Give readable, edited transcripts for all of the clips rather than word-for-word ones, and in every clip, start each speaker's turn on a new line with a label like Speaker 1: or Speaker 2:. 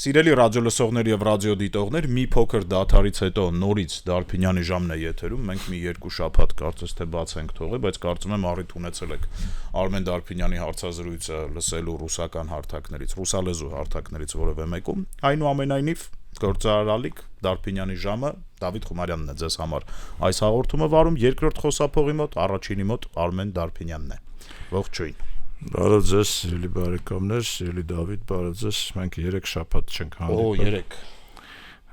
Speaker 1: Սիրելի ռադիոլսողներ եւ ռադիոդիտողներ, մի փոքր դադարից հետո նորից Դարփինյանի ժամն է եթերում, մենք մի երկու շաբաթ կարծես թե բաց ենք թողել, բայց կարծում եմ առիթ ունեցել եք Արմեն Դարփինյանի հարցազրույցը լսելու ռուսական հարթակներից, ռուսալեզու հարթակներից որևէ մեկում, այնուամենայնիվ գործարարալիք Դարփինյանի ժամը Դավիթ Խումարյանն է ձեզ համար այս հաղորդումը վարում, երկրորդ խոսափողի մոտ, առաջինի մոտ Արմեն Դարփինյանն է։ Ողջույն։
Speaker 2: Բարև ձեզ, սիրելի բարեկամներ, սիրելի Դավիթ, բարև ձեզ, մենք 3 շաբաթ չենք հանդիպել։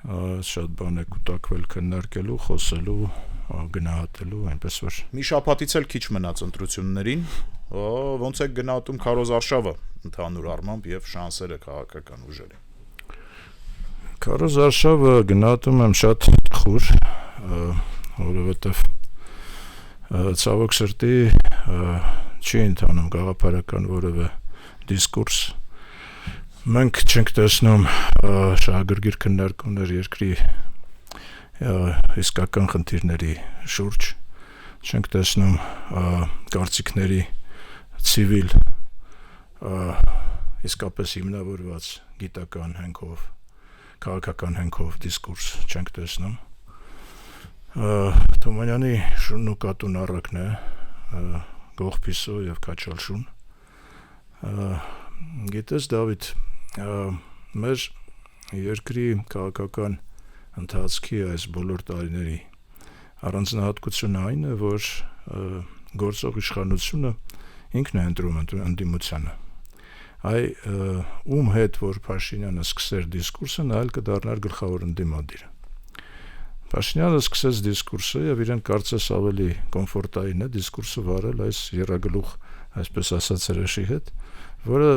Speaker 2: 3 Շատ բան է կուտակվել քննարկելու, խոսելու, գնահատելու, այնպես որ
Speaker 1: մի շաբաթից էլ քիչ մնաց ընտրություններին, ոնց է գնահատում Քարոզ Արշավը ընդհանուր առմամբ եւ շանսերը քաղաքական ուժերի։
Speaker 2: Քարոզ Արշավը գնահատում եմ շատ խուր, որովհետեւ ցավոք սրտի չի ընթանում գաղափարական որևէ դիսկուրս։ Մենք չենք տեսնում շահագրգիռ քննարկումներ երկրի իսկական խնդիրների շուրջ, չենք տեսնում կարծիքների ցիվիլ իսկապես հիմնավորված գիտական հենքով, քաղաքական հենքով դիսկուրս չենք տեսնում։ Թումանյանի շունն ու կատուն առակն է, Գողփիսո եւ Քաչալշուն։ Գիտես Դավիթ, մեր երկրի քաղաքական ընթացքի այս բոլոր տարիների առանձնահատկությունը այն է, որ գործող իշխանությունը ինքն է ընտրում ընդդիմությանը։ Ում հետ որ Փաշինյանը սկսեր դիսկուրսը, նա էլ կդառնար գլխավոր ընդդիմադիրը։ Փաշինյանը սկսեց դիսկուրսը եւ իրեն կարծես ավելի կոմֆորտային է դիսկուրսը վարել այս երագլուխ, այսպես ասած հրեշի հետ, որը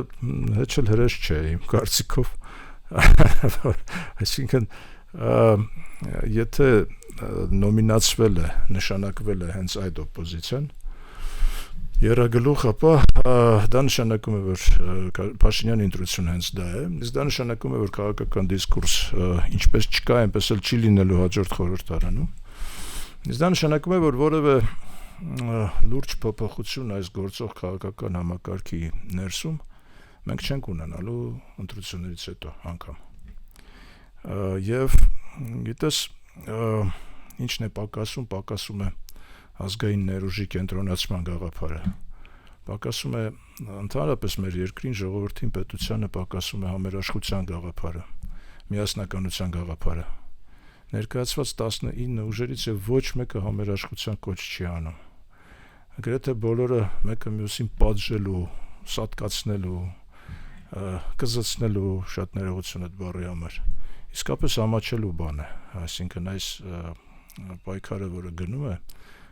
Speaker 2: հեչ էլ հրեշ չէ իմ կարծիքով։ Այսինքն եթե նոմինացվել է, նշանակվել է հենց այդ օպոզիցիան, երագլուխ, ապա դա նշանակում է, որ Փաշինյանի ընտրությունը հենց դա է, իսկ դա նշանակում է, որ քաղաքական դիսկուրս ինչպես չկա, այնպես էլ չի լինելու հաջորդ խորհրդարանում։ Իսկ դա նշանակում է, որ որևէ լուրջ փոփոխություն այս գործող քաղաքական համակարգի ներսում մենք չենք ունենալու ընտրություններից հետո անգամ։ Եվ գիտես, ինչն է պակասում է ազգային ներուժի կենտրոնացման գաղափարը։ Պակասում է ընդհանրապես մեր երկրին, ժողովրդին, պետությանը պակասում է համերաշխության գաղափարը, միասնականության գաղափարը։ Ներկայացված 19 ուժերից եւ ոչ մեկը համերաշխության կոչ չի անում։ Գրեթե բոլորը մեկը մյուսին պատժելու, սատկացնելու, կզծնելու, շատ ներողություն այդ բառի համար, իսկապես ամաչելու բան է, այսինքն այս պայքարը, որը գնում է,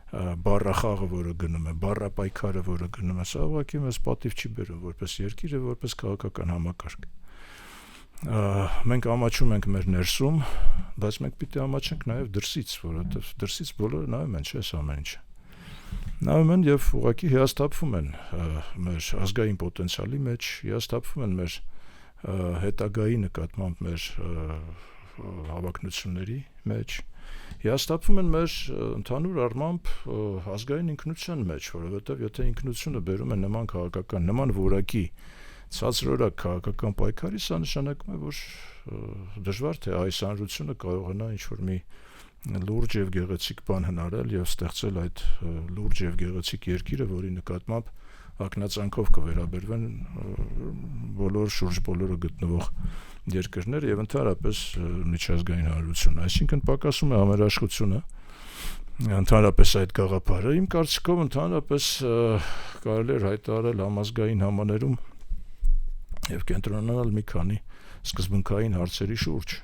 Speaker 2: բառախաղը, որը գնում է, բառապայքարը, որը գնում է, սա ուղղակի մեզ պատիվ չի բերում որպես երկիր եւ որպես քաղաքական համակարգ։ Մենք ամաչում ենք մեր ներսում, բայց մենք պիտի ամաչենք նաեւ դրսից, որովհետեւ դրսից բոլորը նայում են, չէ՞, ամեն ինչ։ Նայում են եւ ուղղակի հիասթափվում են մեր ազգային պոտենցիալի մեջ, հիասթափվում են մեր հետագայի նկատմամբ մեր հավակնությունների մեջ, հիասթափվում են մեր ընդհանուր առմամբ ազգային ինքնության մեջ, որովհետեւ եթե ինքնությունը բերում է նման քաղաքական, նման որակի ցածրորակ քաղաքական պայքարի, սա նշանակում է, որ դժվար թե այս հանրությունը կարողանա ինչ-որ մի լուրջ եւ գեղեցիկ բան հնարել եւ ստեղծել այդ լուրջ եւ գեղեցիկ երկիրը, որի նկատմամբ ակնածանքով կվերաբերվեն բոլոր շուրջ բոլորը գտնվող երկրներ եւ ընդհանրապես միջազգային հանրությունը, այսինքն պակասում է համերաշխությունը, ընդհանրապես այդ գաղափարը, իմ կարծիքով ընդհանրապես կարելի է հայտարարել համազգային համաներում եւ կենտրոնանալ մի քանի սկզբունքային հարցերի շուրջ,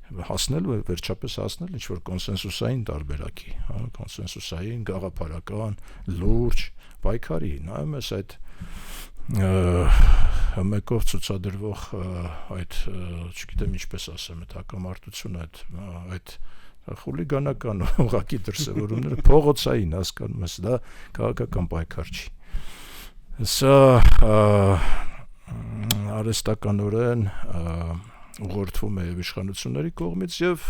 Speaker 2: հասնել վերջապես հասնել ինչ-որ կոնսենսուսային տարբերակի, կոնսենսուսային, գաղափարական, լուրջ պայքարի, նայում ես այդ մեկով ցուցադրվող այդ, չգիտեմ ինչպես ասեմ, այդ հակամարտությունը, այդ խուլիգանական ուղղակի դրսևորումները փողոցային, հասկանում ես, դա քաղաքական պայքար չի։ Սա արհեստականորեն ուղղորդվում է եւ իշխանությունների կողմից եւ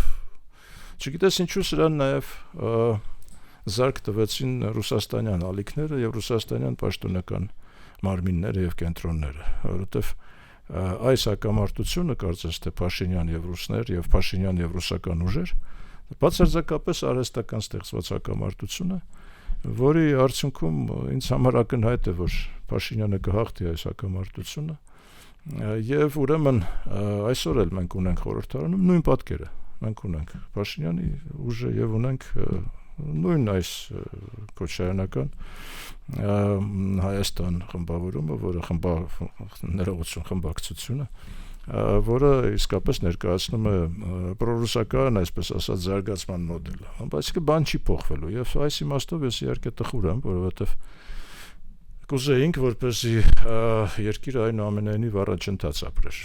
Speaker 2: չգիտես ինչու սրան նաեւ զարկ տվեցին ռուսաստանյան ալիքները եւ ռուսաստանյան պաշտոնական մարմինները եւ կենտրոնները, որովհետեւ այս հակամարտությունը կարծես թե Փաշինյան եւ ռուսներ եւ Փաշինյան եւ ռուսական ուժեր բացարձակապես արհեստական ստեղծված հակամարտությունը, որի արդյունքում ինձ համար ակնհայտ է, որ Փաշինյանը կհաղթի այս հակամարտությունը եւ ուրեմն այսօր էլ մենք ունենք խորհրդարանում նույն պատկերը, մենք ունենք Փաշինյանի ուժը եւ ունենք նույն այս քոչայանական Հայաստան խմբավորումը, որը խմբակցությունը, որը իսկապես ներկայացնում է պրոռուսական, այսպես ասած, զարգացման մոդելը, բայց բան չի փոխվելու եւ այս իմաստով ես իհարկե տխուր եմ, որովհետեւ կուզեինք, որպեսզի երկիրը այնուամենայնիվ առաջընթաց ապրեր,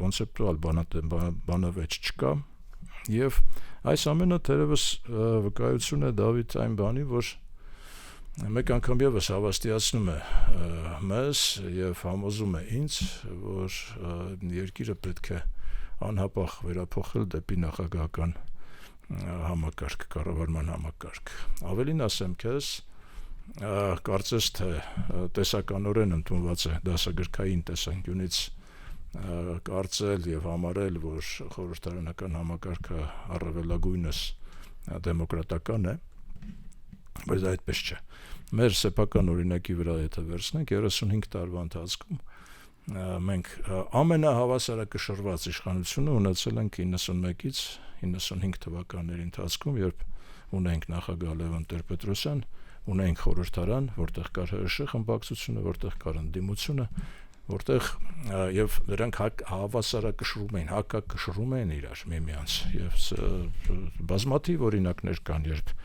Speaker 2: կոնցեպտուալ բանավեճ չկա եւ այս ամենը թերևս վկայություն է Դավիթ այն բանի, որ մեկ անգամ եւս հավաստիացնում է մեզ եւ համոզում է ինձ, որ երկիրը պետք է անհապաղ վերափոխել դեպի նախագահական համակարգ, կառավարման համակարգ։ Ավելին ասեմ քեզ, կարծես թե տեսականորեն ընդունված է դասագրքային տեսանկյունից կարծել եւ համարել, որ խորհրդարանական համակարգը առավելագույնս դեմոկրատական է, բայց այդպես չէ։ Մեր սեփական օրինակի վրա եթե վերցնենք 35 տարվա ընթացքում մենք ամենահավասարակշռված իշխանությունը ունեցել ենք 91-ից 95 թվականների ընթացքում, երբ ունենք նախագահ Լևոն Տեր-Պետրոսյան, ունենք խորհրդարան, որտեղ կար ՀՀՇ խմբակցությունը, որտեղ կար ընդդիմությունը, որտեղ եւ նրանք հավասարակշռում էին, հակակշռում էին իրար միմյանց եւ բազմաթիվ օրինակներ կան, երբ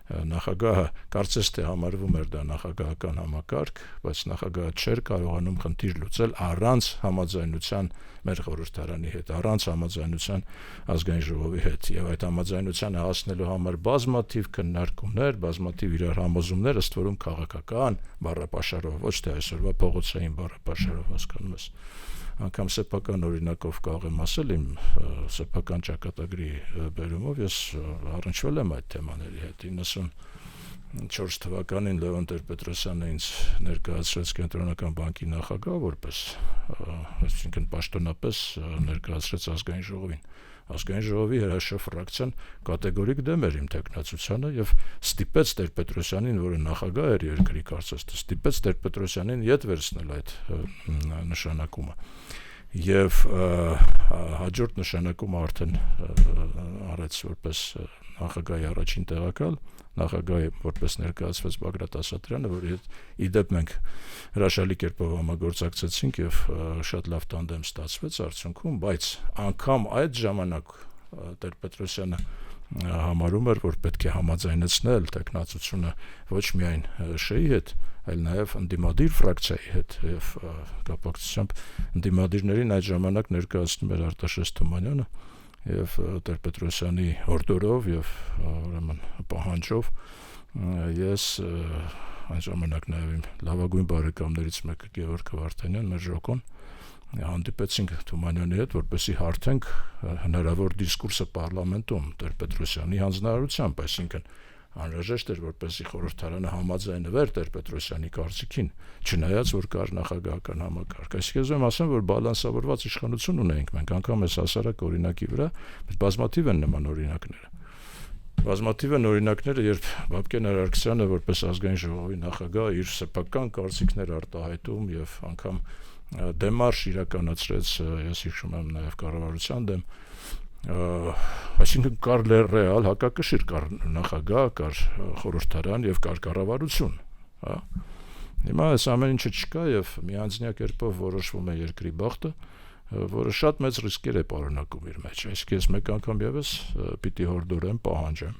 Speaker 2: նախագահը կարծես թե համարվում էր դա նախագահական համակարգ, բայց նախագահը չէր կարողանում խնդիր լուծել առանց համաձայնության մեր խորհրդարանի հետ, առանց համաձայնության ազգային ժողովի հետ եւ այդ համաձայնությանը հասնելու համար բազմաթիվ քննարկումներ, բազմաթիվ իրար համոզումներ, ըստ որում քաղաքական բառապաշարով, ոչ թե այսօրվա փողոցային բառապաշարով, հասկանում ես, անգամ սեփական օրինակով կարող եմ ասել իմ սեփական ճակատագրի բերումով ես առնչվել եմ այդ թեմաների հետ 94 թվականին Լևոն Տեր-Պետրոսյանը ինձ ներկայացրեց Կենտրոնական բանկի նախագահ որպես այսինքն պաշտոնապես ներկայացրեց ազգային ժողովին ազգային ժողովի ՀՀՇ ֆրակցիան կատեգորիկ դեմ էր իմ տեխնացությանը եւ ստիպեց Տեր-Պետրոսյանին, որը նախագահ էր երկրի կարծես թե ստիպեց Տեր-Պետրոսյանին ետ վերցնել այդ նշանակումը եւ հաջորդ նշանակումը արդեն արեց որպես նախագահի առաջին տեղակալ նախագահի որպես ներկայացված Բագրատ Ասատրյանը, որի հետ իդեպ մենք հրաշալի կերպով համագործակցեցինք եւ շատ լավ տանդեմ ստացվեց արդյունքում, բայց անգամ այդ ժամանակ Տեր-Պետրոսյանը համարում էր, որ պետք է համաձայնեցնել տեխնացությունը ոչ միայն ՀՇ-ի հետ, այլ նաեւ ընդդիմադիր ֆրակցիայի հետ եւ կապակցությամբ ընդդիմադիրներին այդ ժամանակ ներկայացնում էր Արտաշես Թումանյանը եւ Տեր-Պետրոսյանի հորդորով եւ ուրեմն պահանջով ես այն ժամանակ նաեւ իմ լավագույն բարեկամներից մեկը Գևորգ Վարդանյան մեր ժոկոն հանդիպեցինք Թումանյանի հետ, որպեսզի հարթենք հնարավոր դիսկուրսը պարլամենտում Տեր-Պետրոսյանի հանձնարարությամբ, այսինքն անհրաժեշտ էր, որպեսզի խորհրդարանը համաձայնվեր Տեր-Պետրոսյանի կարծիքին, չնայած որ կար նախագահական համակարգ։ Այսինքն ուզում եմ ասեմ, որ բալանսավորված իշխանություն ունենք մենք, անգամ այս հասարակ օրինակի վրա, բայց բազմաթիվ են նման օրինակները։ Բազմաթիվ են օրինակները, երբ Բաբկեն Արարքսյանը որպես ազգային ժողովի նախագահ իր սեփական կարծիքներ արտահայտում եւ անգամ դեմարշ իրականացրեց, ես հիշում եմ նաեւ կառավարության դեմ այսինքն կար ռեալ հակակշիռ կար նախագահ, կար խորհրդարան եւ կար կառավարություն, հա։ Հիմա այս ամեն ինչը չկա եւ միանձնյա կերպով որոշվում է երկրի բախտը, որը շատ մեծ ռիսկեր է պարունակում իր մեջ։ Այսինքն ես մեկ անգամ եւս պիտի հորդորեմ, պահանջեմ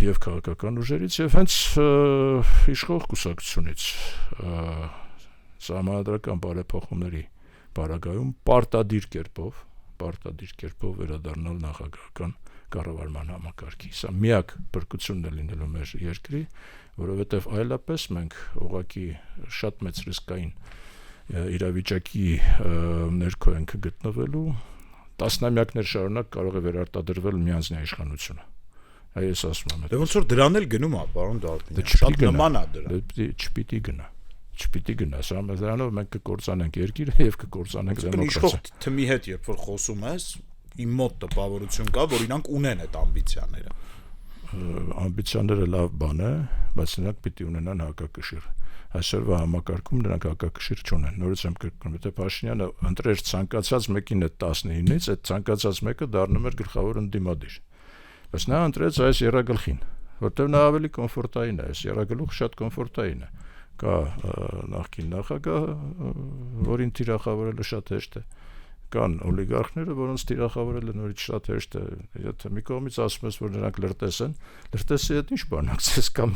Speaker 2: եւ քաղաքական ուժերից եւ հենց իշխող կուսակցությունից սահմանադրական բարեփոխումների բարագայում պարտադիր կերպով վերադառնալ նախագահական կառավարման համակարգի։ Սա միակ բրկությունն է լինելու մեր երկրի, որովհետև այլապես մենք ուղղակի շատ մեծ ռիսկային իրավիճակի ներքո ենք գտնվելու, տասնամյակներ շարունակ կարող է վերարտադրվել միանձնյա իշխանությունը։ Այս ասում եմ։
Speaker 1: Դե ոնց որ դրան էլ գնում է, պարոն Դարբինյան, շատ նման է դրան։
Speaker 2: Չպիտի գնա։ չպիտի գնաս, դրանով մենք կկործանենք երկիրը եւ կկործանենք դեմոկրատիան։
Speaker 1: Իշխող թմի հետ երբ որ խոսում ես, իմ մոտ տպավորություն կա, որ իրանք ունեն այդ ամբիցիաները։
Speaker 2: Ամբիցիաները լավ բան է, բայց նրանք պիտի ունենան հակակշիռ։ Այսօրվա համակարգում նրանք հակակշիռ չունեն։ Նորից եմ կրկնում, եթե Փաշինյանը ընտրեր ցանկացած մեկին այդ 19-ից, այդ ցանկացած մեկը դառնում էր գլխավոր ընդդիմադիր։ Բայց նա ընտրեց այս երագլխին, որտեղ նա ավելի կոմֆորտային է, այս երագլուխը շատ կոմֆորտային է։ Կա նախկին նախագահ, որին թիրախավորելը շատ հեշտ է։ Կան օլիգարխները, որոնց թիրախավորելը նորից շատ հեշտ է։ Եթե մի կողմից ասում ես, որ նրանք լրտես են, լրտեսի հետ ինչ բանակցես կամ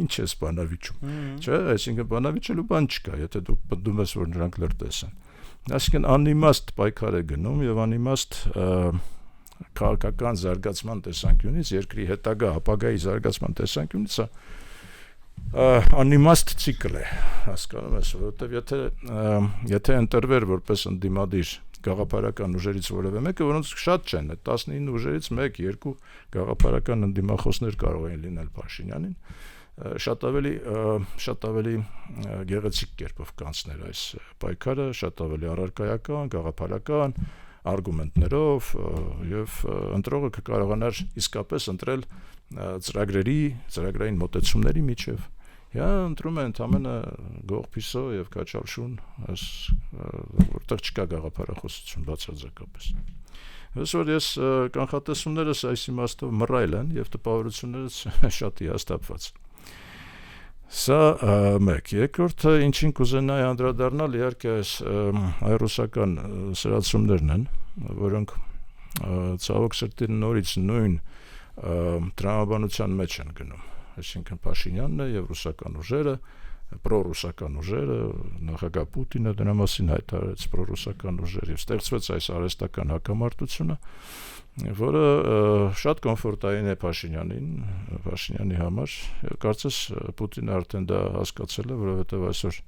Speaker 2: ինչ ես բանավիճում։ Չէ, այսինքն բանավիճելու բան չկա, եթե դու պնդում ես, որ նրանք լրտես են։ Այսինքն անիմաստ պայքար է գնում եւ անիմաստ քաղաքական զարգացման տեսանկյունից, երկրի հետագա ապագայի զարգացման տեսանկյունից անիմաստ ցիկլ է, հասկանում ես, որովհետեւ եթե ընտրվեր որպես ընդդիմադիր գաղափարական ուժերից որևէ մեկը, որոնց շատ չեն, 19 ուժերից 1-2 գաղափարական ընդդիմախոսներ կարող են լինել Փաշինյանին, շատ ավելի գեղեցիկ կերպով կանցներ այս պայքարը, շատ ավելի առարկայական, գաղափարական արգումենտներով եւ ընտրողը կկարողանար իսկապես ընտրել ծրագրային մոտեցումների միջև։ Ընտրում են ընդամենը գողփիսո եւ քաչալշուն, որտեղ չկա գաղափարախոսություն բացարձակապես։ Այսօր ես կանխատեսումներս այս իմաստով մռայլ են եւ տպավորություններս շատ հիաստապված։ Սա մեկ, երկրորդը ինչին կուզենայի անդրադառնալ իհարկե հայ-ռուսական սրացումներն են, որոնք ցավոք սրտի նորից նույն տրամաբանության մեջ են գնում, այսինքն Փաշինյանն է եւ ռուսական ուժերը, պրոռուսական ուժերը, նախագահ Պուտինը դրա մասին հայտարարեց պրոռուսական ուժեր եւ ստեղծվեց այս արհեստական հակամարտությունը, որը շատ կոմֆորտային է Փաշինյանի համար։ Կարծես Պուտինը արդեն դա հասկացել է, որովհետև այսօր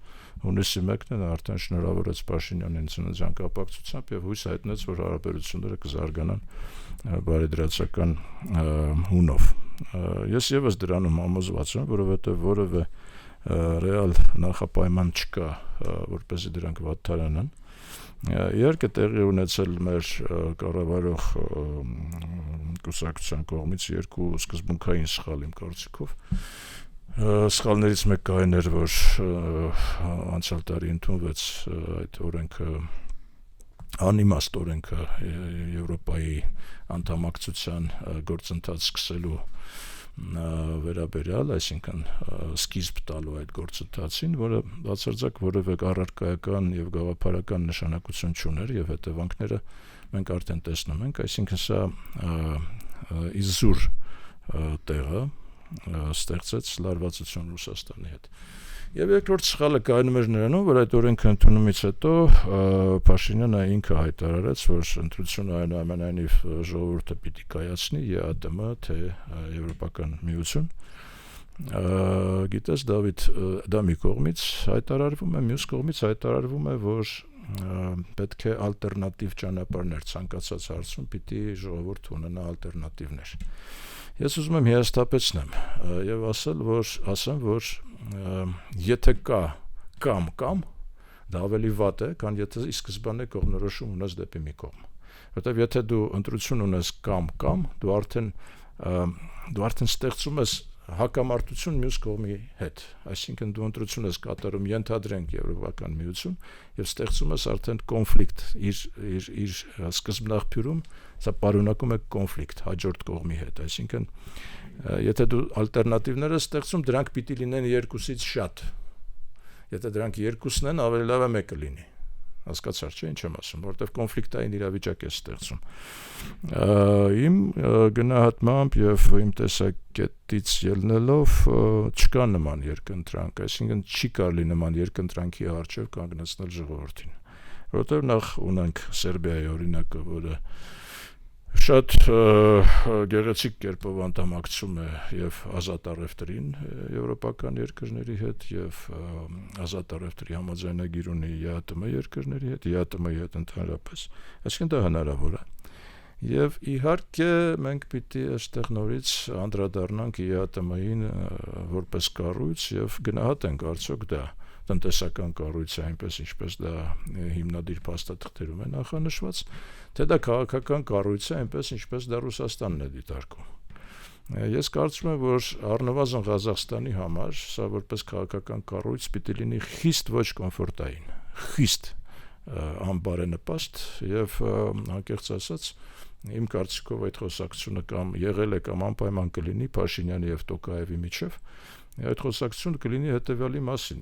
Speaker 2: հունիսի 1-ն է արդեն շնորհավորեց Փաշինյանին ծննդյան կապակցությամբ եւ հույս հայտնեց, որ հարաբերությունները կզարգանան բարեդրացական հունով։ Ես եւս դրանում համոզված եմ, որովհետև որևէ ռեալ նախապայման չկա, որպեսզի դրանք վատթարանան։ Իհարկե տեղի ունեցել մեր կառավարող կուսակցության կողմից երկու սկզբունքային սխալ իմ կարծիքով։ Սխալներից մեկը այն էր, որ անցյալ տարի ընդունվեց այդ օրենքը, անիմաստ օրենքը Եվրոպայի անդամակցության գործընթաց սկսելու վերաբերյալ, այսինքն սկիզբ տալու այդ գործընթացին, որը բացարձակ որևէ առարկայական եւ գաղափարական նշանակություն չուներ եւ հետևանքները մենք արդեն տեսնում ենք, այսինքն սա իզուր տեղը ստեղծեց լարվածություն Ռուսաստանի հետ։ Եվ երկրորդ սխալը կայանում էր նրանում, որ այդ օրենքը ընդունումից հետո Փաշինյանը ինքը հայտարարեց, որ ընտրությունը այնուամենայնիվ ժողովուրդը պիտի կայացնի ԵԱՏՄ թե Եվրոպական միություն։ Գիտես Դավիթ, դա մի կողմից հայտարարվում է, մյուս կողմից հայտարարվում է, որ պետք է ալտերնատիվ ճանապարհներ ցանկացած հարցում պիտի ժողովուրդը ունենա ալտերնատիվներ։ Ես ուզում եմ հիասթափեցնեմ եւ ասեմ, որ եթե կա կամ դա ավելի վատ է, քան եթե ի սկզբանե կողմնորոշում ունես դեպի մի կողմ։ Որտեւ եթե դու ընտրություն ունես կամ դու արդեն ստեղծում ես հակամարտություն մյուս կողմի հետ, այսինքն դու ընտրություն ես կատարում ենթադրենք Եվրոպական միություն եւ ստեղծում ես արդեն կոնֆլիկտ իր սկզբնաղբյուրում, սա պարունակում է կոնֆլիկտ հաջորդ կողմի հետ, այսինքն եթե դու ալտերնատիվներ ես ստեղծում, դրանք պիտի լինեն երկուսից շատ, եթե դրանք երկուսն են, ավելի լավ է մեկը լինի, հասկացար չէ ինչ եմ ասում, որովհետև կոնֆլիկտային իրավիճակ է ստեղծում։ Իմ գնահատմամբ եւ իմ տեսակետից ելնելով չկա նման երկընտրանք, այսինքն չի կարելի նման երկընտրանքի առջև կանգնեցնել ժողովրդին, որովհետև նախ ունենք Սերբիայի օրինակը, որը շատ գեղեցիկ կերպով անդամակցում է եւ ազատ առևտրին եվրոպական երկրների հետ եւ ազատ առևտրի համաձայնագիր ունի ԵԱՏՄ երկրների հետ, ԵԱՏՄ-ի հետ ընդհանրապես, այսինքն դա հնարավոր է։ Եվ իհարկե մենք պիտի այստեղ նորից անդրադառնանք ԵԱՏՄ-ին որպես կառույց եւ գնահատենք արդյոք դա տնտեսական կառույց է, այնպես ինչպես դա հիմնադիր փաստաթղթերում է նախանշված, թե դա քաղաքական կառույց է, այնպես ինչպես դա Ռուսաստանն է դիտարկում։ Ես կարծում եմ, որ առնվազն Ղազախստանի համար սա որպես քաղաքական կառույց պիտի լինի խիստ ոչ կոմֆորտային, խիստ անբարենպաստ եւ անկեղծ ասած իմ կարծիքով այդ խոսակցությունը կամ եղել է կամ անպայման կլինի Փաշինյանի եւ Տոկաևի միջեւ։ Այդ խոսակցությունը կլինի հետեւյալի մասին.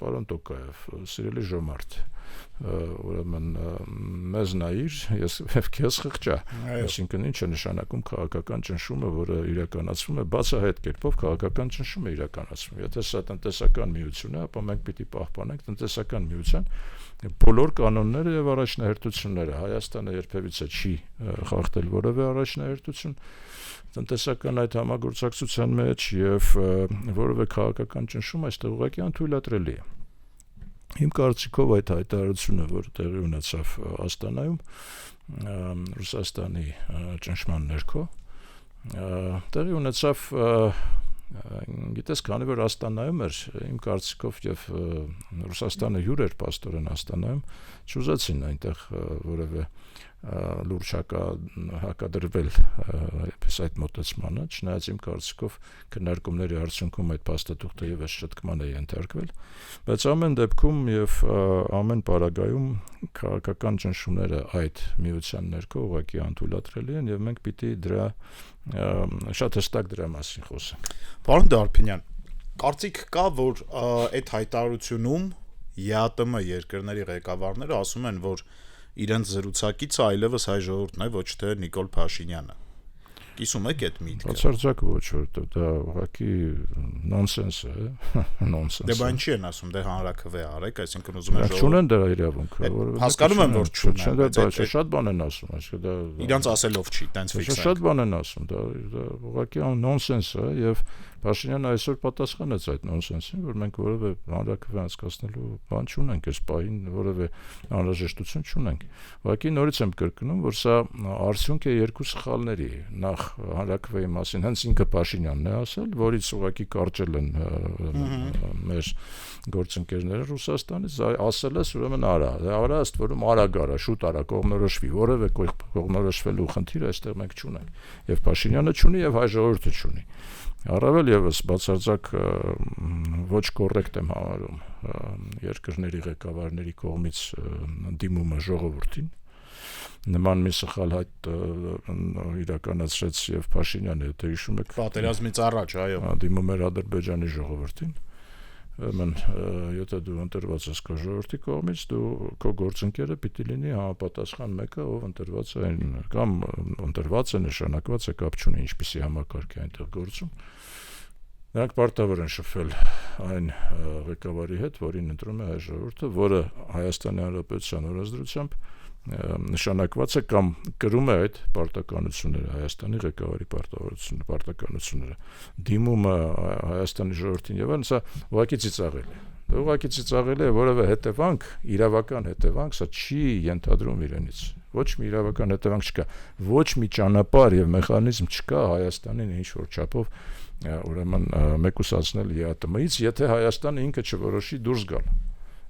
Speaker 2: պարոն Տոկաև, սիրելի Ժոմարդ, ուրեմն մեզ նայիր, ես քեզ խղճա։ Այսինքն ինչ է նշանակում քաղաքական ճնշումը, որը իրականացվում է բացահայտ կերպով քաղաքական ճնշում է իրականացվում։ Եթե սա տնտեսական միություն է, ապա մենք պիտի պահպանենք տնտեսական միության բոլոր կանոնները եւ առաջնահերթությունները։ Հայաստանը երբևիցե չի խախտել որևէ առաջնահերթություն տնտեսական այդ համագործակցության մեջ եւ որևէ քաղաքական ճնշում այստեղ ուղղակի անթույլատրելի է։ Իմ կարծիքով այդ հայտարարությունը, որ տեղի ունեցավ Աստանայում, Ռուսաստանի ճնշման ներքո, տեղի ունեցավ, գիտես, քանի որ Աստանայում էր, իմ կարծիքով եւ Ռուսաստանը հյուր էր պաստորեն Աստանայում, չուզեցին այնտեղ որևէ լուրջ հակադրվել այդպես այդ մոտեցմանը, չնայած իմ կարծիքով քննարկումների արդյունքում այդ փաստաթուղթը եւս շտկման է ենթարկվել, բայց ամեն դեպքում եւ ամեն պարագայում քաղաքական ճնշումները այդ միության ներքո ուղղակի անթույլատրելի են եւ մենք պիտի դրա շատ հստակ դրա մասին խոսենք։
Speaker 1: Պարոն Դարփինյան, կարծիք կա, որ այդ հայտարարությունում ԵԱՏՄ երկրների ղեկավարները ասում են, որ իրենց զրուցակիցը այլևս հայ ժողովուրդն է, ոչ թե Նիկոլ Փաշինյանը։ Կիսում եք այդ միտքը։
Speaker 2: Բացարձակ ոչ, որտեղ դա ուղղակի նոնսենս է, նոնսենս։
Speaker 1: Դե բան չի են ասում, դե հանրաքվե արեք, այսինքն ուզում են
Speaker 2: ժողովուրդ։ Չունեն դրա իրավունքը,
Speaker 1: որովհետեւ հասկանում եմ, որ չունեն,
Speaker 2: բայց շատ բան են ասում, այսինքն դա
Speaker 1: իրանց ասելով չի, տենց ֆիքս է։
Speaker 2: Շատ բան են ասում, դա ուղղակի նոնսենս է եւ Փաշինյանը այսօր պատասխանեց այդ նոնսենսին, որ մենք որևէ հանրաքվե անցկացնելու բան չունենք, այս պահին որևէ անհրաժեշտություն չունենք։ Ուղղակի նորից եմ կրկնում, որ սա արդյունք է երկու սխալների։ Նախ հանրաքվեի մասին հենց ինքը Փաշինյանն է ասել, որից ուղղակի կարճել են մեր գործընկերները Ռուսաստանից, ասել է ուրեմն արա, ըստ որում արագ արա, շուտ արա, կողմնորոշվի, որևէ կողմնորոշվելու խնդիր այստեղ մենք չունենք։ Եվ Փաշինյանը չունի եւ հայ ժողովուրդը չունի։ Առավել եւս բացարձակ ոչ կոռեկտ եմ համարում երկրների ղեկավարների կողմից դիմումը ժողովրդին։ Նման մի սխալ հայտ իրականացրեց եւ Փաշինյանը, եթե հիշում եք,
Speaker 1: պատերազմից առաջ, այո,
Speaker 2: դիմում էր Ադրբեջանի ժողովրդին։ Եթե դու ընտրված ես քո ժողովրդի կողմից, դու քո գործընկերը պիտի լինի համապատասխան մեկը, ով ընտրված է կամ ընտրված է, նշանակված է, կապ չունի ինչպիսի համակարգ է այնտեղ գործում։ Նրանք պարտավոր են շփվել այն ղեկավարի հետ, որին ընտրում է հայ ժողովուրդը, որը Հայաստանի Հանրապետության օրենսդրությամբ նշանակված է կամ կրում է այդ պարտականությունները, Հայաստանի ղեկավարի պարտականությունները, դիմումը Հայաստանի ժողովրդին եւ այլն, սա ուղղակի ծիծաղել է։ Դա ուղղակի ծիծաղել է, որովհետեւ հետևանք, իրավական հետևանք սա չի ենթադրում իրենից։ Ոչ մի իրավական հետևանք չկա, ոչ մի ճանապարհ եւ մեխանիզմ չկա Հայաստանին ինչ որ չափով ուրեմն մեկուսացնել ԵԱՏՄ-ից, եթե Հայաստանը ինքը չորոշի դուրս գալ։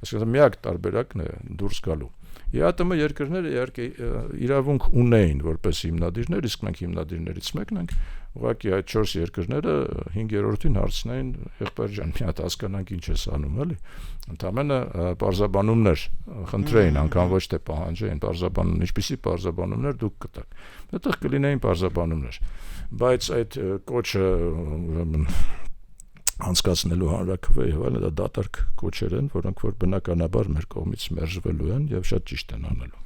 Speaker 2: Այսինքն միակ տարբերակն է դուրս գալու։ ԵԱՏՄ երկրները իհարկե իրավունք ունեին որպես հիմնադիրներ, իսկ մենք հիմնադիրներից մեկն ենք, ուղղակի այդ 4 երկրները 5-րդին հարցնային, եղբայր ջան, մի հատ հասկանանք ինչ ես անում, էլի։ Ընդամենը պարզաբանումներ խնդրեին, անգամ ոչ թե պահանջեին պարզաբանումներ, ինչպիսի պարզաբանումներ դուք կտաք։ Այդտեղ կլինեին պարզաբանումներ, բայց այդ կոչը անցկացնելու հանրաքվե եւ այլն դա դատարկ կոչեր են, որոնք որ բնականաբար մեր կողմից մերժվելու են եւ շատ ճիշտ են անելու։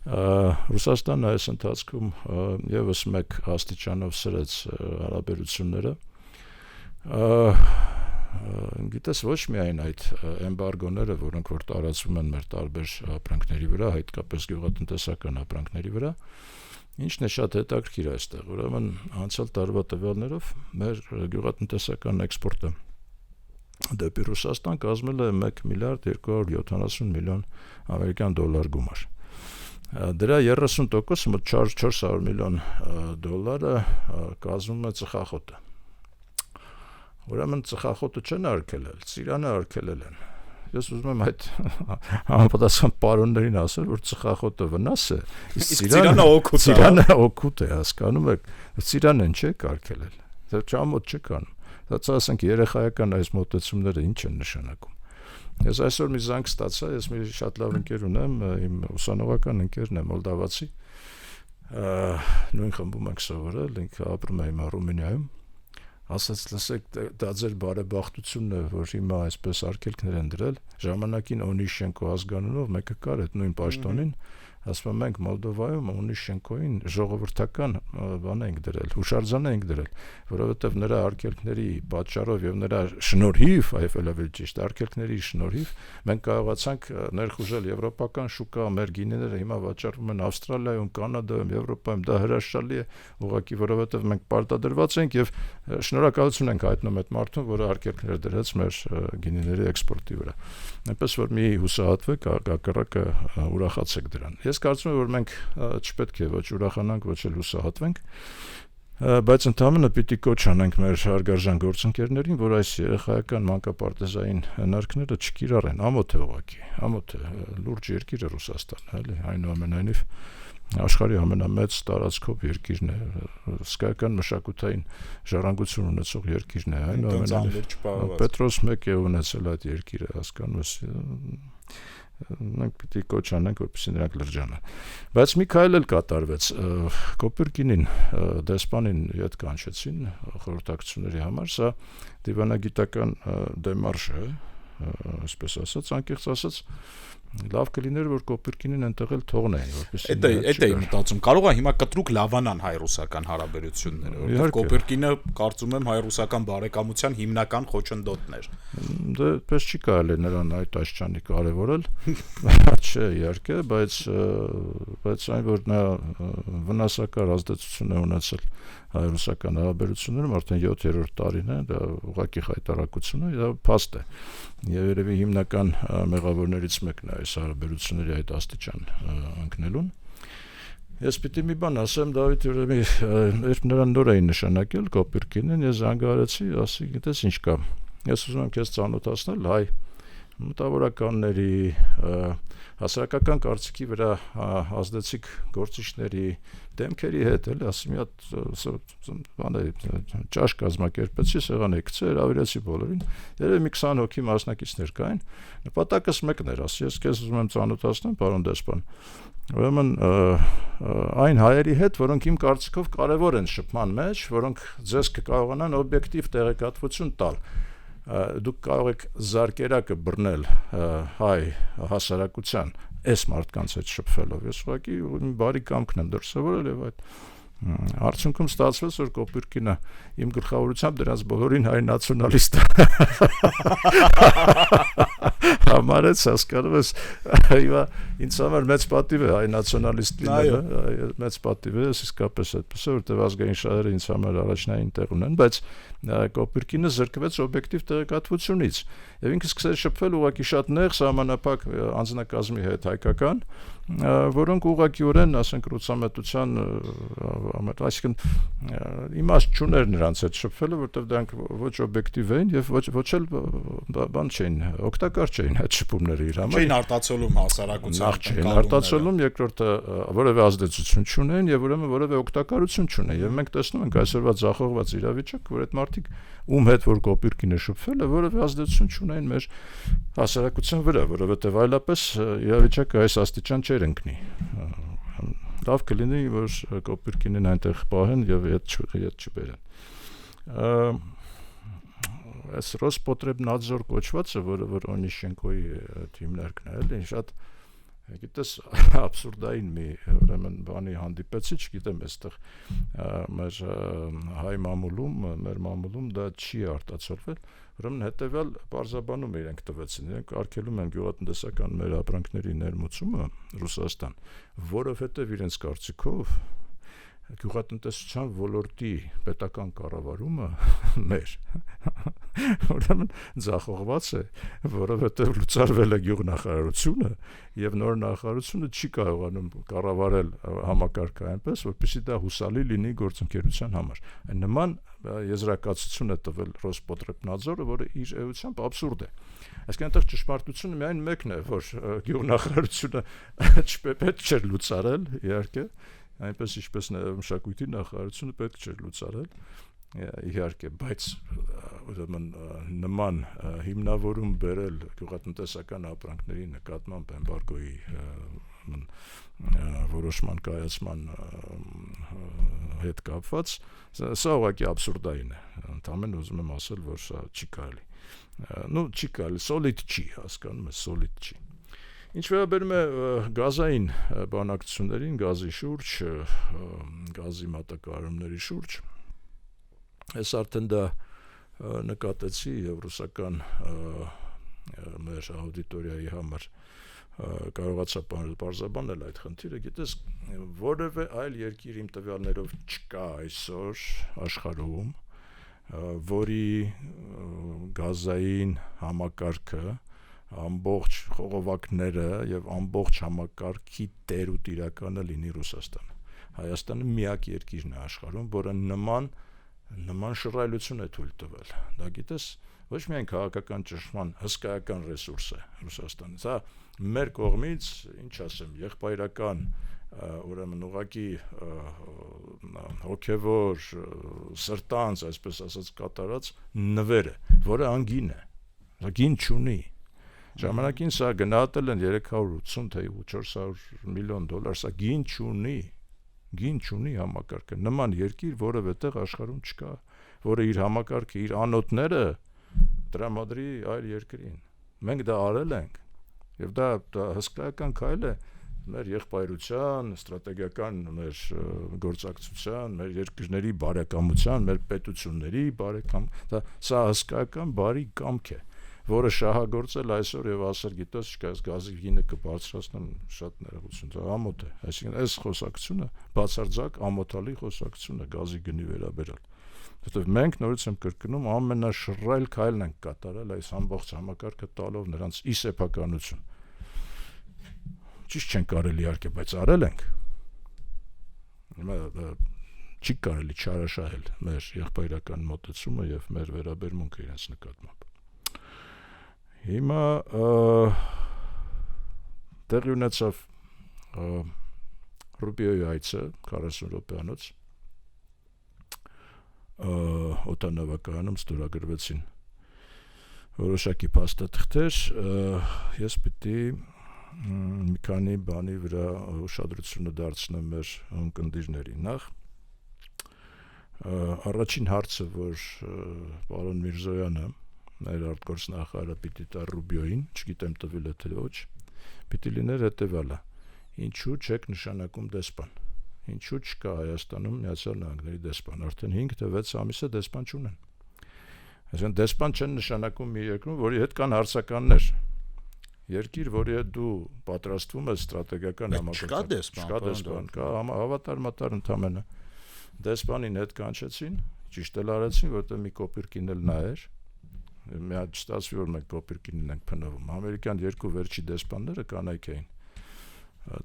Speaker 2: Ռուսաստանը այս ընթացքում եւս մեկ աստիճանով սրեց հարաբերությունները։ Գիտես, ոչ միայն այդ էմբարգոները, որոնք որ տարածվում են մեր տարբեր ապրանքների վրա, հատկապես գյուղատնտեսական ապրանքների վրա, ինչն է շատ հետաքրքիր այստեղ, ուրեմն անցյալ տարվա տվյալներով մեր գյուղատնտեսական էքսպորտը դեպի Ռուսաստան կազմել է 1 միլիարդ 270 միլիոն ամերիկյան դոլար գումար։ Դրա 30%-ը մոտ 400 միլիոն դոլարը կազմում է ծխախոտը։ Ուրեմն ծխախոտը չեն արգելել, ծիրանը արգելել են։ ես ուզում եմ այդ համապատասխան պարոններին ասել, որ ծխախոտը վնաս է, իսկ ծիրանը օգուտ է, հասկանում եք, ծիրանն չէ կարգելել, դա ճամոտ չկան, դա ասենք երեխայական այս մոտեցումները ինչ են նշանակում։ Ես այսօր մի զանգ ստացա, ես մի շատ լավ ընկեր ունեմ, իմ ուսանողական ընկերն է մոլդավացի, նույն խմբում ենք սովորել, ինքը ապրում է հիմա Ռումինիայում, ասաց լսեք, դա ձեր բարեբախտությունն է, որ հիմա այսպես արգելքներ են դրել, ժամանակին Օնիշենկո ազգանունով մեկը կար այդ նույն պաշտոնին, ասում մենք Մոլդովայում Օնիշենկոին ժողովրդական բան ենք դրել, հուշարձան ենք դրել, որովհետև նրա արգելքների պատճառով եւ նրա շնորհիվ, այլ ավելի ճիշտ, արգելքների շնորհիվ մենք կարողացանք ներխուժել եվրոպական շուկա, մեր գինիները հիմա վաճառվում են Ավստրալիայում, Կանադայում, Եվրոպայում, դա հրաշալի է, ուղղակի որովհետև մենք պարտադրված ենք եւ շնորհակալություն ենք հայտնում այդ մարդուն, որը արգելքներ դրեց մեր գինիների էքսպորտի վրա։ Այնպես որ մի հուսահատվեք, հակառակը ուրախացեք դրան։ Ես կարծում եմ, որ մենք չպետք է ոչ ուրախանանք, ոչ էլ հուսահատվենք, բայց ընդհանրապես պիտի կոչ անենք մեր հարգարժան գործընկերներին, որ այս երեխայական մանկապարտեզային հնարքները չկիրառեն, ամոթ է ուղղակի, ամոթ է, լուրջ երկիր է Ռուսաստանը, էլի, այնուամենայնիվ աշխարհի ամենամեծ տարածքով երկիրն է, հսկայական մշակութային ժառանգություն ունեցող երկիրն է, այնուամենայնիվ Պետրոս 1 է ունեցել այդ երկիրը, հասկանում ես, մենք պիտի կոչ անենք, որպեսզի նրանք լրջանան։ Բայց մի քայլ էլ կատարվեց, Կոպիրկինին, դեսպանին ետ կանչեցին խորհրդակցությունների համար, սա դիվանագիտական դեմարշ է, այսպես ասած, անկեղծ ասած, լավ կլիներ, որ Կոպիրկինին այնտեղ էլ թողնեին, որպեսզի
Speaker 1: Էդ է մտածում, կարող է հիմա կտրուկ լավանան հայ-ռուսական հարաբերությունները, որովհետև Կոպիրկինը կարծում եմ հայ-ռուսական բարեկամության հիմնական խոչընդոտն էր։
Speaker 2: Դե պես չի կարելի նրան այդ աշխանի կարևորել, չէ, իհարկե, բայց այն որ նա վնասակար ազդեցություն է ունեցել հայ-ռուսական հարաբերություններում, արդեն 7-րդ տարին է, դա ուղղակի խայտարակություն է, դա փաստ է։ Եվ երևի հիմնական մեղավորներից մեկն է այս հարաբերությունների այդ աստիճան ընկնելուն։ Ես պիտի մի բան ասեմ, Դավիթ, երբ նրան նոր էին նշանակել Կոպիրկինին, ես զանգարեցի, ասի, գիտես ինչ կա։ Ես ուզում եմ քեզ ծանոթացնել հայ մտավորականների, հասարակական կարծիքի վրա ազդեցիկ գործիչների դեմքերի հետ, էլի, ասի մի հատ ճաշ կազմակերպեցի, սեղան եկցի, հրավիրեցի բոլորին, երևի մի 20 հոգի մասնակիցներ կային, նպատակս մեկն էր, ասի, ես քեզ ուզում եմ ծանոթացնել, պարոն դեսպան, ուրեմն այն հայերի հետ, որոնք իմ կարծիքով կարևոր են շփման մեջ, որոնք ձեզ կկարողանան օբյեկտիվ տեղեկատվություն տալ, դուք կարող եք զարկերակը բռնել հայ հասարակության այս մարդկանց հետ շփվելով, ես ուղղակի բարի կամքն եմ դրսևորել եւ այդ արդյունքում ստացվեց, որ Կոպիրկինը իմ գլխավորությամբ դրանց բոլորին հայ նացիոնալիստ համարեց, հասկանում ես, հիմա ինձ համար մեծ պատիվ է հայ նացիոնալիստ լինելը, մեծ պատիվ է, իսկապես այդպես է, որտեղ ազգային շահերը ինձ համար առաջնային տեղ ունեն, բայց Կոպիրկինը զրկվեց օբյեկտիվ տեղեկատվությունից եւ ինքը սկսեց շփվել ուղղակի շատ նեղ սահմանափակ անձնակազմի հետ հայկական, որոնք ուղղակիորեն, ասենք, ռուսամետության այսինքն իմաստ չուներ նրանց հետ շփվելը, որտեղ դրանք ոչ օբյեկտիվ էին եւ ոչ էլ բան չէին, օգտակար չէին այդ շփումները իր համար։
Speaker 1: Չէին արտացոլում հասարակության։
Speaker 2: Նախ չէին արտացոլում, երկրորդը որևէ ազդեցություն չունեն եւ ուրեմն որևէ օգտակարություն չունեն եւ մենք տեսնում ենք այսօրվա ձախողված իրավիճակ, որ այդ մարդիկ ում հետ որ Կոպիրկինը շփվել է, որևէ ազդեցություն չունեն մեր հասարակության վրա, որովհետեւ այլապես իրավիճակը այս աստիճան չէր ընկնի։ Լավ կլինի, որ Կոպիրկինին այնտեղ պահեն եւ հետ չբերեն։ Այս Ռոսպոտրեբնadzor կոչվածը, որ Օնիշենկոյի հիմնարկն է, էլի շատ գիտես абսուրդային մի ուրեմն բանի հանդիպեցի, չգիտեմ, այստեղ մեր հայ մամուլում, մեր մամուլում դա չի արտացոլվել, ուրեմն հետեւյալ բարձաբանում իրենք տվեցին, իրենք արգելում են գյուղատնտեսական մեր ապրանքների ներմուծումը Ռուսաստան, որովհետեւ իրենց կարծիքով գյուղատնտեսության ոլորտի պետական կառավարումը մեր ուրեմն ձախողված է, որովհետև լուծարվել է գյուղնախարարությունը եւ նոր նախարարությունը չի կարողանում կառավարել համակարգը այնպես, որպեսզի դա հուսալի լինի գործընկերության համար։ Այն նման եզրակացություն է տվել Ռոսպոտրեբնadzորը, որը իր էությամբ абսուրդ է։ Այսինքն այնտեղ ճշմարտությունը միայն մեկն է, որ գյուղնախարարությունը պետք չէր լուծարել, իհարկե, այնպես ինչպես մշակույթի նախարարությունը պետք չէր լուծարել, իհարկե, բայց ուրեմն նման հիմնավորում բերել գյուղատնտեսական ապրանքների նկատմամբ էմբարգոյի որոշման կայացման հետ կապված, սա ուղղակի абսուրդային է։ Ընդամենը ուզում եմ ասել, որ սա չի կարելի։ Չի կարելի, solid չի, հասկանում ես, solid չի։ Ինչ վերաբերում է գազային բանակցություններին, գազի շուրջ, գազի մատակարարումների շուրջ, ես արդեն դա նկատեցի եւ ռուսական մեր աուդիտորիայի համար կարողացա բարձրաբանել այդ խնդիրը, գիտես, որևէ այլ երկիր իմ տվյալներով չկա այսօր աշխարհում, որի գազային համակարգը ամբողջ խողովակները եւ ամբողջ համակարգի տեր ու տիրականը լինի Ռուսաստանը։ Հայաստանը միակ երկիրն է աշխարհում, որը նման շռայլություն է թույլ տվել։ Դա գիտես, ոչ միայն քաղաքական ճնշման հսկայական ռեսուրս է Ռուսաստանը, սա մեր կողմից, ինչ ասեմ, եղբայրական, ուրեմն ուղղակի հոգևոր սրտանց, այսպես ասած, կատարած նվեր է, որը անգին է, դա գին չունի։ Ժամանակին սա գնահատել են 380 թե 400 միլիոն դոլար, սա գին չունի համակարգը, նման երկիր որևէ տեղ աշխարհում չկա, որը իր համակարգը, իր անոթները տրամադրի այլ երկրին։ Մենք դա արել ենք, եւ դա հսկայական քայլ է մեր եղբայրության, ստրատեգիական մեր գործակցության, մեր երկրների բարեկամության, մեր պետությունների սա հսկայական բարի կամք է, որը շահագործել այսօր եւ ասել գիտես չկա, գազի գինը կբարձրացնեմ, շատ ներողություն, դա ամոթ է, այսինքն այս խոսակցությունը բացարձակ ամոթալի խոսակցություն է գազի գնի վերաբերյալ, որովհետեւ մենք նորից եմ կրկնում ամենաշռայլ քայլն ենք կատարել այս ամբողջ համակարգը տալով նրանց ի սեփականություն։ Ճիշտ չեն կարելի իհարկե, բայց արել ենք։ Չի կարելի չարաշահել մեր եղբայրական մոտեցումը եւ մեր վերաբերմունքը իրենց նկատմամբ։ Հիմա տեղի ունեցավ Ռուբիոյի այցը 40 րոպեանոց օդանավակայանում ստորագրվեցին որոշակի փաստաթղթեր, ես պիտի մի քանի բանի վրա ուշադրությունը դարձնեմ մեր ունկնդիրների։ Նախ առաջին հարցը, որ պարոն Միրզոյանը, մեր արտգործնախարարը պիտի տա Ռուբիոյին, չգիտեմ տվել է թե ոչ, պիտի լիներ հետևյալը. ինչու չեք նշանակում դեսպան, ինչու չկա Հայաստանում Միացյալ Նահանգների դեսպան, արդեն 5 թե 6 ամիս է դեսպան չունեն, այսինքն դեսպան չեն նշանակում մի երկրում, որի հետ կան հարցականներ, երկիր, որի հետ դու պատրաստվում ես ստրատեգիական համագործակցություն, չկա դեսպան, կա հավատարմատար ընդամենը, դեսպանին հետ կանչեցին, ճիշտ էլ արեցին, որտեղ մի կոպիրկին էլ նա էր, մի հատ չստացվի, որ մենք կոպիրկինին ենք փնովում, ամերիկյան երկու վերջի դեսպանները կանայք էին,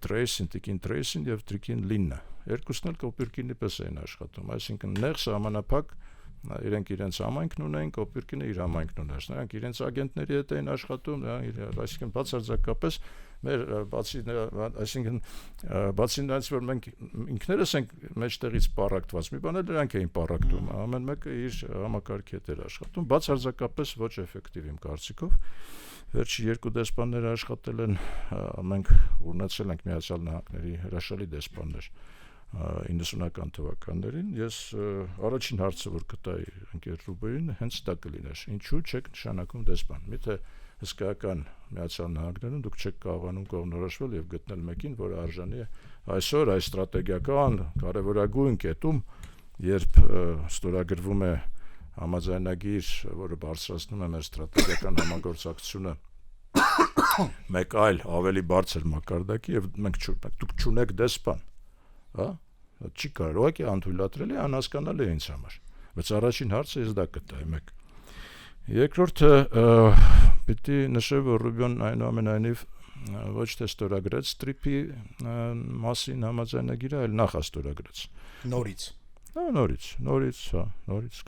Speaker 2: Տրեյսին, Տիկին Տրեյսին եւ Տրիկին Լիննը, երկուսն էլ կոպիրկինի պես էին աշխատում, այսինքն նեղ սահմանափակ իրենք իրենց համայնքն ունեն, կոպիրկինը իր համայնքն ուներ, նրանք իրենց ագենտների հետ էին աշխատում, այսինքն բացարձակապես մեր այսինքն բացի նրանից, որ մենք ինքներս ենք մեջտեղից պառակտված, մի բան էլ նրանք էին պառակտում, ամեն մեկը իր համակարգի հետ էր աշխատում, բացարձակապես ոչ էֆեկտիվ իմ կարծիքով, վերջի երկու դեսպանները աշխատել են, մենք ունեցել ենք Միացյալ Նահանգների հրաշալի դեսպաններ 90-ական թվականներին, ես առաջին հարցը, որ կտայի ընկեր Ռուբոյին, հենց դա կլիներ, ինչու չեք նշանակում դեսպան, միթե հսկայական Միացյալ Նահանգներում դուք չեք կարողանում կողմնորոշվել եւ գտնել մեկին, որը արժանի է այսօր այս ստրատեգիական կարևորագույն կետում, երբ ստորագրվում է համաձայնագիր, որը բարձրացնում է մեր ստրատեգիական համագործակցությունը մեկ այլ ավելի բարձր մակարդակի եւ դուք չունեք դեսպան, հա, չի կարող, ուղղակի անթույլատրելի, անհասկանալի է ինձ համար, բայց առաջին հարցը ես դա կտայի մեկ։ Երկրորդը պիտի նշեմ, որ Ռուբիոն այնուամենայնիվ ոչ թե ստորագրեց Տրիպի մասին համաձայնագիրը, այլ նախաստորագրեց։
Speaker 1: Նորից։
Speaker 2: Նորից,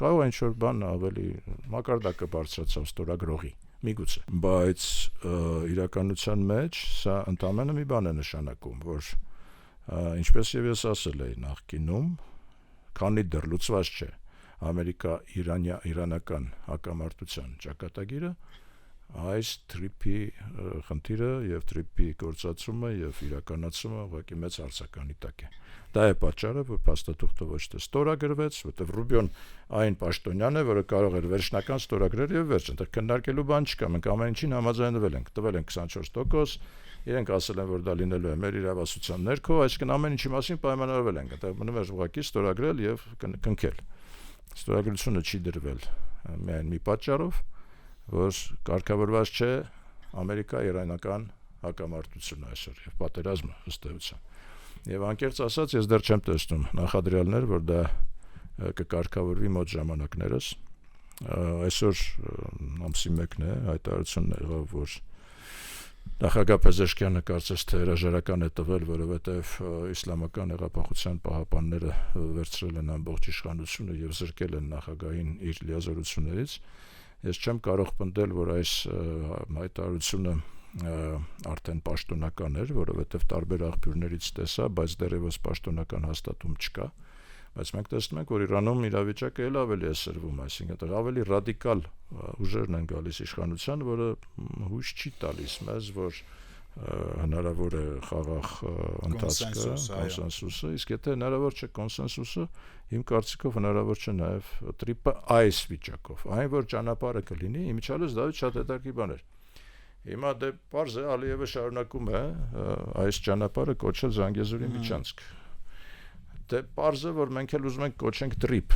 Speaker 2: կարող է ինչ-որ բան ավելի մակարդակը բարձրացավ ստորագրողի, միգուցե։ Բայց իրականության մեջ սա ընդամենը մի բան է նշանակում, որ ինչպես եւ ես ասել էի նախկինում, քանի դեռ լուծված չէ Ամերիկա-Իրանական հակամարտության ճակատագիրը, այս Տրիպի խնդիրը եւ Տրիպի գործածումը եւ իրականացումը ուղղակի մեծ հարցականի տակ է։ Դա է պատճառը, որ փաստաթուղթը ոչ թե ստորագրվեց, որտեղ Ռուբիոն այն պաշտոնյան է, որը կարող էր վերջնական ստորագրել եւ վերջ, այնտեղ քննարկելու բան չկա, մենք ամեն ինչին համաձայնվել ենք, տվել ենք 24%, իրենք ասել են, որ դա լինելու է մեր իրավասության ներքո, այսինքն ամեն ինչի մասին պայմանավորվել ենք, այնտեղ մնում էր ուղղակի ստորագրել եւ կնքել։ Ստորագրությունը չի դրվել միայն մի պատճառով, որ կարգավորված չէ Ամերիկա-Իրանական հակամարտությունը այսօր եւ պատերազմը ըստ էության։ Եվ անկեղծ ասած, ես դեռ չեմ տեսնում նախադրյալներ, որ դա կկարգավորվի մոտ ժամանակներս։ Այսօր ամսի 1-ն է, հայտարարությունն եղավ, որ նախագահ Փեզեշկյանը կարծես թե հրաժարական է տվել, որովհետև իսլամական հեղափոխության պահապանները վերցրել են ամբողջ իշխանությունը եւ զրկել են նախագահին իր լիազորություններից։ Ես չեմ կարող պնդել, որ այս հայտարարությունը արդեն պաշտոնական էր, որովհետև տարբեր աղբյուրներից տեսա, բայց դեռևս պաշտոնական հաստատում չկա։ Բայց մենք տեսնում ենք, որ Իրանում իրավիճակը էլ ավելի է սրվում, այսինքն ավելի ռադիկալ ուժերն են գալիս իշխանության, որը հույս չի տալիս մեզ, որ հնարավոր է խաղաղ ընթացքը, կոնսենսուսը, իսկ եթե հնարավոր չէ կոնսենսուսը, իմ կարծիքով հնարավոր չէ նաև Տրիպը այս վիճակով։ Այն որ ճանապարհը կլինի, իմիջիալից դա շատ հետաքրքիր բան էր։ Հիմա դե պարզ է Ալիևը շարունակում է այս ճանապարհը կոչել Զանգեզուրի միջանցք։ Դե պարզ է, որ մենք էլ ուզում ենք կոչենք Տրիպ,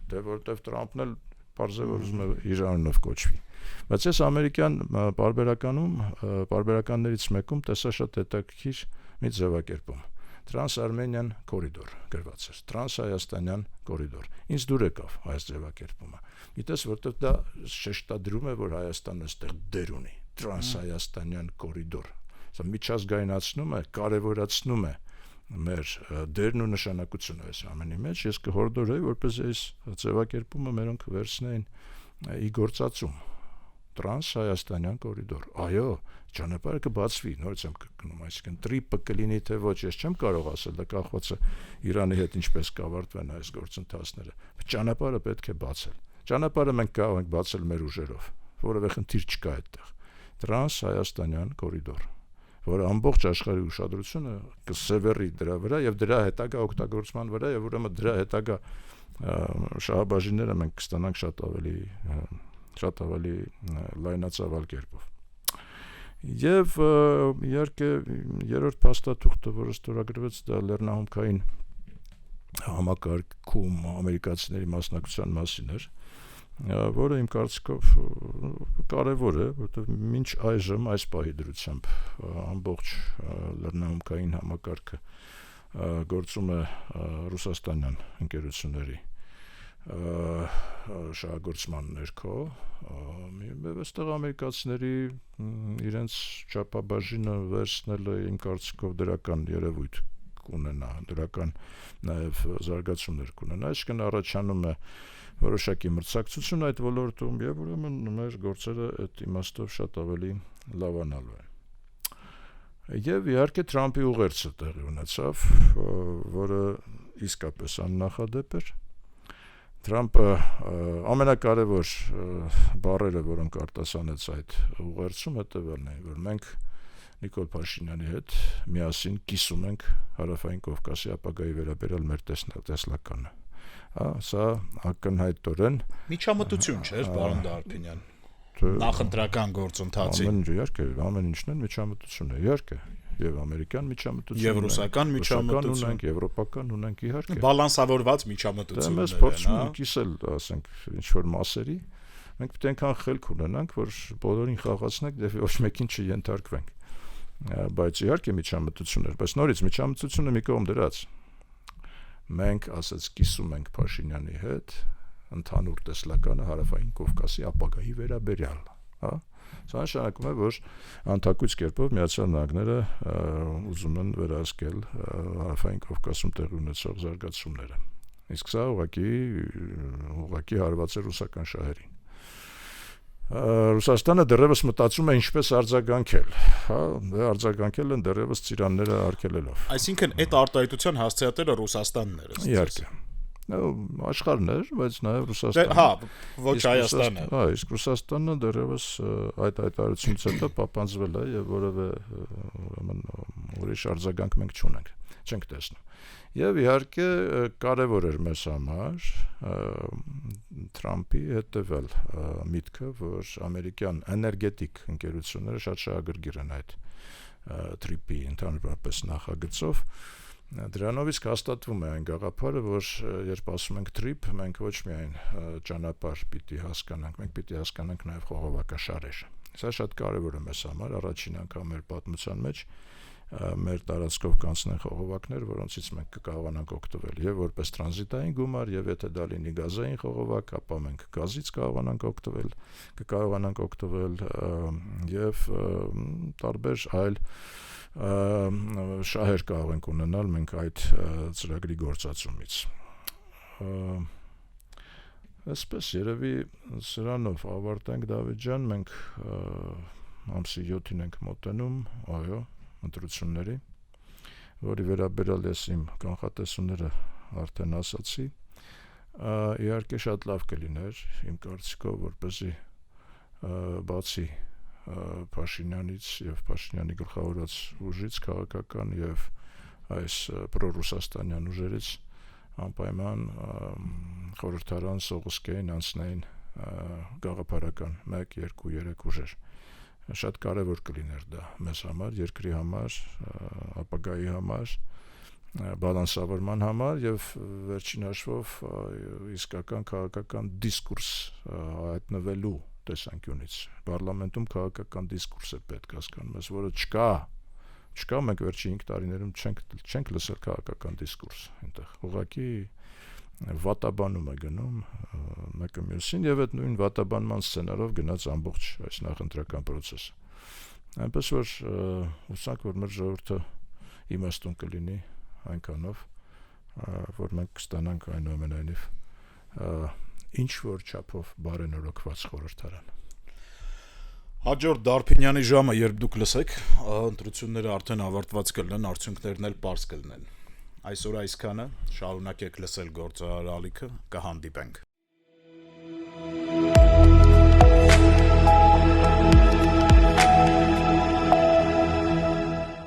Speaker 2: դե որտեվ Տրամփն էլ պարզ է, որ ուզում է իր անունով կոչվի։ Բայց ես ամերիկյան պարբերականներից մեկում տեսա շատ հետաքրքիր մի ձևակերպում։ Տրանս-Արմենիան կորիդոր գրված էր, տրանս-հայաստանյան կորիդոր։ Ինձ դուր եկավ այս ձևակերպումը։ Գիտես, որտեվ դա շեշտադրում է, որ Հայաստանը այստեղ դեր ունի, տրանս-հայաստանյան կորիդոր։ Սա միջազգայնացնում է, կարևորացնում է մեր դերն ու նշանակությունը այս ամենի մեջ։ Ես կհորդորեի, որպես այս ձևակերպումը մերոնք վերցնեին ի գործածում։ Տրանս-հայաստանյան կորիդոր։ Այո, ճանապարհը կբացվի, նորից եմ կրկնում, այսինքն Տրիպը կլինի թե ոչ, ես չեմ կարող ասել, դա կախված է Իրանի հետ ինչպես կավարտվեն այս գործընթացները։ Ճանապարհը պետք է բացել։ Ճանապարհը մենք կարող ենք բացել մեր ուժերով, որովհետև խնդիր չկա այդտեղ։ Տրանս-հայաստանյան կորիդոր, որը ամբողջ աշխարհի ուշադրությունը կսևեռի դրա վրա եւ դրա հետագա օգտագործման վրա եւ ուրեմն դրա հետագա շահաբաժինները մենք կստանանք շատ ավելի լայնածավալ կերպով։ Եվ իհարկե երրորդ փաստաթուղթը, որը ստորագրվեց, դա Լեռնահումքային համակարգում ամերիկացիների մասնակցության մասին էր, որը իմ կարծիքով կարևոր է, որովհետև մինչ այժմ այս պահի դրությամբ ամբողջ լեռնահումքային համակարգը գործում է ռուսաստանյան ընկերությունների շահագործման ներքո, այստեղ ամերիկացիների իրենց չափաբաժինը վերցնելը իմ կարծիքով դրական երևույթ կունենա, դրական նաև զարգացումներ կունենա, այսինքն առաջանում է որոշակի մրցակցություն այդ ոլորտում եւ ուրեմն մեր գործերը այդ իմաստով շատ ավելի լավանալու են։ Եվ իհարկե Թրամփի ուղերձը տեղի ունեցավ, որը իսկապես աննախադեպ էր։ Թրամփը ամենակարևոր բառերը, որոնք արտասանեց այդ ուղերձում, հետևյալն է, որ մենք Նիկոլ Փաշինյանի հետ միասին կիսում ենք Հարավային Կովկասի ապագայի վերաբերյալ մեր տեսլականը։ Սա ակնհայտորեն
Speaker 1: միջամտություն չէ, պարոն Դարփինյան։ Նախընտրական գործընթացի։
Speaker 2: Ամեն ինչն է միջամտություն է, իհարկե։ Եվ ամերիկյան միջամտություն,
Speaker 1: եւ ռուսական միջամտություն
Speaker 2: ունենք, եվրոպական ունենք, իհարկե։
Speaker 1: Բալանսավորված միջամտություն։
Speaker 2: Մենք փորձում ենք կիսել, ասենք, ինչ որ մասերի։ Մենք պետք է այնքան խելք ունենանք, որ բոլորին խաղացնենք, դեպի ոչ մեկին չենթարկվենք։ Բայց իհարկե միջամտություն էր, բայց նորից միջամտությունը մի կողմ դրած։ Մենք ասած կիսում ենք Փաշինյանի հետ ընդհանուր տեսլականը Հարավային Կովկասի ապագայի վերաբերյալ, հա։ Սա նշանակում է, որ անթակույց կերպով Միացյալ Նահանգները ուզում են վերահսկել Հարավային Կովկասում տեղի ունեցող զարգացումները։ Իսկ սա ուղղակի հարված է ռուսական շահերին։ Ռուսաստանը դեռևս մտածում է ինչպես արձագանքել, հա, արձագանքել են դեռևս ծիրանները արգելելով։
Speaker 1: Այսինքն այդ արտահայտության հասցեատերը Ռուսաստանն էր, ըստ
Speaker 2: Իհարկե։ Աշխարհն էր, բայց նաև Ռուսաստանը։
Speaker 1: Հա, ոչ Հայաստանը։
Speaker 2: Հա, իսկ Ռուսաստանը դեռևս այդ հայտարարությունից հետո պապանձվել է եւ որևէ ուրիշ արձագանք մենք չենք տեսնում։ Եվ իհարկե կարևոր էր մեզ համար Թրամփի հետևել միտքը, որ ամերիկյան էներգետիկ ընկերությունները շատ շահագրգիռ են այդ TRIP-ի ընդհանրապես նախագծով։ Դրանով իսկ հաստատվում է այն գաղափարը, որ երբ ասում ենք TRIP, մենք ոչ միայն ճանապարհ պիտի հասկանանք, մենք պիտի հասկանանք նաև խողովակաշարեր։ Սա շատ կարևոր է մեզ համար, առաջին անգամ մեր պատմության մեջ մեր տարածքով կանցնեն խողովակներ, որոնցից մենք կկարողանանք օգտվել եւ որպես տրանզիտային գումար, եւ եթե դա լինի գազային խողովակ, ապա մենք գազից կկարողանանք օգտվել եւ տարբեր այլ շահեր կարող ենք ունենալ մենք այդ ծրագրի գործածումից։ Այսպես երևի սրանով ավարտենք Դավիթ ջան, մենք ամսի 7-ին ենք մոտենում, այո, ընտրությունների, որի վերաբերյալ ես իմ կանխատեսումները արդեն ասացի, իհարկե շատ լավ կլիներ իմ կարծիքով, որպեսզի բացի Փաշինյանից եւ Փաշինյանի գլխավորած ուժից քաղաքական եւ այս պրոռուսաստանյան ուժերից անպայման խորհրդարան սողոսկեին անցնեին գաղափարական 1, 2, 3 ուժեր։ Շատ կարևոր կլիներ դա մեզ համար, երկրի համար, ապագայի համար, բալանսավորման համար եւ վերջին հաշվով իսկական քաղաքական դիսկուրս հայտնվելու տեսանկյունից։ Պարլամենտում քաղաքական դիսկուրս է պետք հասկանում ես, որը չկա, մենք վերջին 5 տարիներում չենք լսել քաղաքական դիսկուրս այնտեղ։ Ուղղակի վատաբանում է գնում մեկը մյուսին եւ այդ նույն վատաբանման սցենարով գնաց ամբողջ այս նախընտրական process-ը։ Այնպես որ հուսանք, որ մեր ժողովուրդը իմաստուն կլինի այնքանով, որ մենք կստանանք այնուամենայնիվ ինչ որ չափով բարենորոգված խորհրդարան։
Speaker 1: Հաջորդ Դարփինյանի ժամը, երբ դուք լսեք, ընտրությունները արդեն ավարտված կլինեն, արդյունքներն էլ պարզ կլինեն։ Այսօր այսքանը, շարունակեք լսել գործարար ալիքը, կհանդիպենք։